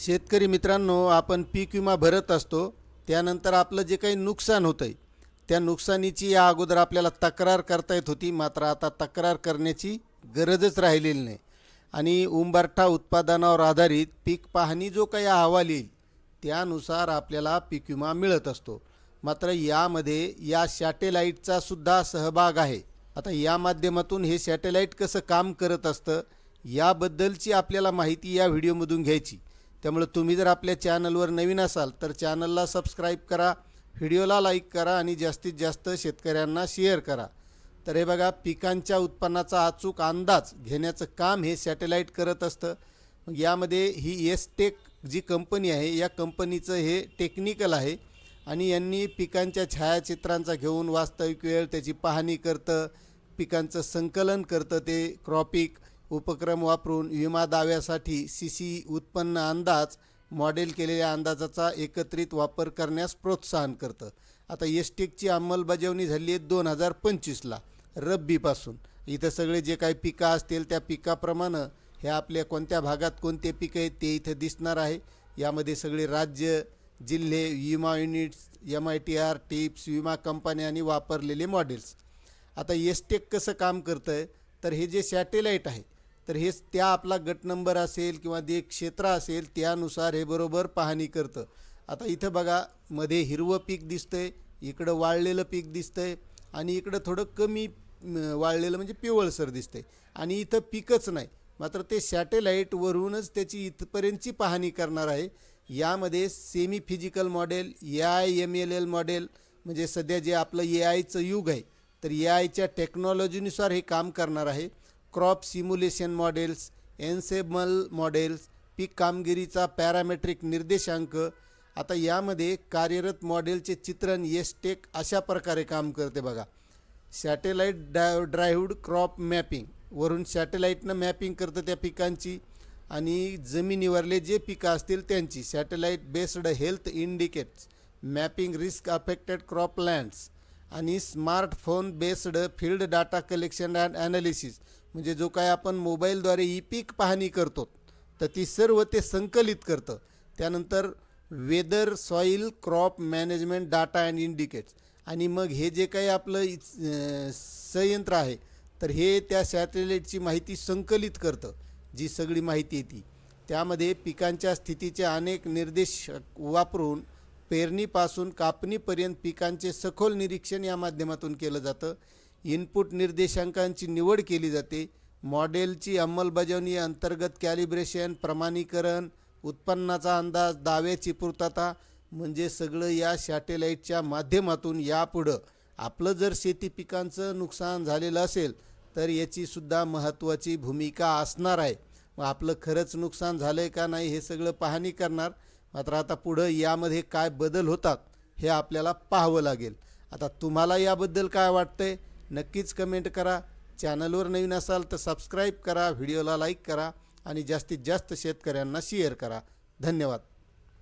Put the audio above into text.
शेतकरी मित्रांनो, आपण पीक विमा भरत असतो. त्यानंतर आपलं जे काही नुकसान होतं आहे, त्या नुकसानीची या अगोदर आपल्याला तक्रार करता येत होती. मात्र आता तक्रार करण्याची गरजच राहिलेली नाही. आणि उंबरठा उत्पादनावर आधारित पीक पाहणी जो काही अहवाल येईल, त्यानुसार आपल्याला पीक विमा मिळत असतो. मात्र यामध्ये या सॅटेलाईटचा सुद्धा सहभाग आहे. आता या माध्यमातून हे सॅटेलाईट कसं काम करत असतं, याबद्दलची आपल्याला माहिती या व्हिडिओमधून घ्यायची. त्यामुळे तुम्ही जर आपल्या चॅनलवर नवीन असाल तर चॅनलला सबस्क्राईब करा, व्हिडिओला लाईक करा आणि जास्तीत जास्त शेतकऱ्यांना शेअर करा. तर हे बघा, पिकांच्या उत्पन्नाचा अचूक अंदाज घेण्याचं काम हे सॅटेलाईट करत असतं. यामध्ये ही एसटेक जी कंपनी आहे, या कंपनीचं हे टेक्निकल आहे आणि यांनी पिकांच्या छायाचित्रांचा घेऊन वास्तविक वेळ त्याची पाहणी करतं, पिकांचं संकलन करतं. ते क्रॉपिक उपक्रम वापरून विमा दाव्यासाठी सी उत्पन्न अंदाज मॉडेल केलेल्या अंदाजाचा एकत्रित वापर करण्यास प्रोत्साहन करतं. आता एसटेकची अंमलबजावणी झाली आहे 2025ला रब्बीपासून. इथं सगळे जे काही पिकं असतील त्या पिकाप्रमाणे हे आपल्या कोणत्या भागात कोणते पिकं आहेत ते इथं दिसणार आहे. यामध्ये सगळे राज्य, जिल्हे, विमा युनिट्स, MITR, टिप्स, विमा कंपन्या आणि वापरलेले मॉडेल्स. आता एसटेक कसं काम करतं आहे, तर हे जे सॅटेलाईट आहे, तर हे त्या आपला गट नंबर असेल किंवा जे क्षेत्र असेल त्यानुसार हे बरोबर पाहणी करतं. आता इथं बघा, मध्ये हिरवं पीक दिसतंय, इकडं वाळलेलं पीक दिसतंय आणि इकडं थोडं कमी वाळलेलं म्हणजे पिवळसर दिसतंय आणि इथं पीकच नाही. मात्र ते सॅटेलाईटवरूनच त्याची इथपर्यंतची पाहणी करणार आहे. यामध्ये semi physical model, AI/ML model, म्हणजे सध्या जे आपलं AIचं युग आहे, तर AIच्या टेक्नॉलॉजीनुसार हे काम करणार आहे. क्रॉप सिम्युलेशन मॉडेल्स, एन्सेबल मॉडेल्स, पीक कामगिरीचा पॅरामेट्रिक निर्देशांक. आता यामध्ये कार्यरत मॉडेलचे चित्रण एसटेक अशा प्रकारे काम करते बघा. सॅटेलाईट ड्राईव्ड क्रॉप मॅपिंग, वरून सॅटेलाईटनं मॅपिंग करतं त्या पिकांची आणि जमिनीवरले जे पिकं असतील त्यांची. Satellite based health indicates mapping risk affected crop lands आणि smartphone based field data collection and analysis, म्हणजे जो काय आपण मोबाईलद्वारे ई पीक पाहणी करतो तर ती सर्व ते संकलित करतं. त्यानंतर weather, soil, crop management data and indicates, आणि मग हे जे काही आपलं संयंत्र आहे तर हे त्या सॅटेलाईटची माहिती संकलित करतं. जी सगळी माहिती येते त्यामध्ये पिकांच्या स्थितीचे अनेक निर्देश वापरून पेरणीपासून कापणीपर्यंत पिकांचे सखोल निरीक्षण या माध्यमातून केलं जातं. इनपुट निर्देशांकांची निवड केली जाते. मॉडेलची अंमलबजावणी अंतर्गत कॅलिब्रेशन, प्रमाणीकरण, उत्पन्नाचा अंदाज, दाव्याची पूर्तता, म्हणजे सगळं या सॅटेलाईटच्या माध्यमातून. यापुढं आपलं जर शेती पिकांचं नुकसान झालेलं असेल तर याचीसुद्धा महत्त्वाची भूमिका असणार आहे. मग आपलं खरंच नुकसान झालं आहे का नाही हे सगळं पाहणी करणार. मात्र आता पुढं यामध्ये काय बदल होतात हे आपल्याला पाहावं लागेल. आता तुम्हाला याबद्दल काय वाटतंय नक्कीच कमेंट करा. चॅनलवर नवीन असाल तर सबस्क्राईब करा, व्हिडिओला लाईक करा आणि जास्तीत जास्त शेतकऱ्यांना शेअर करा. धन्यवाद.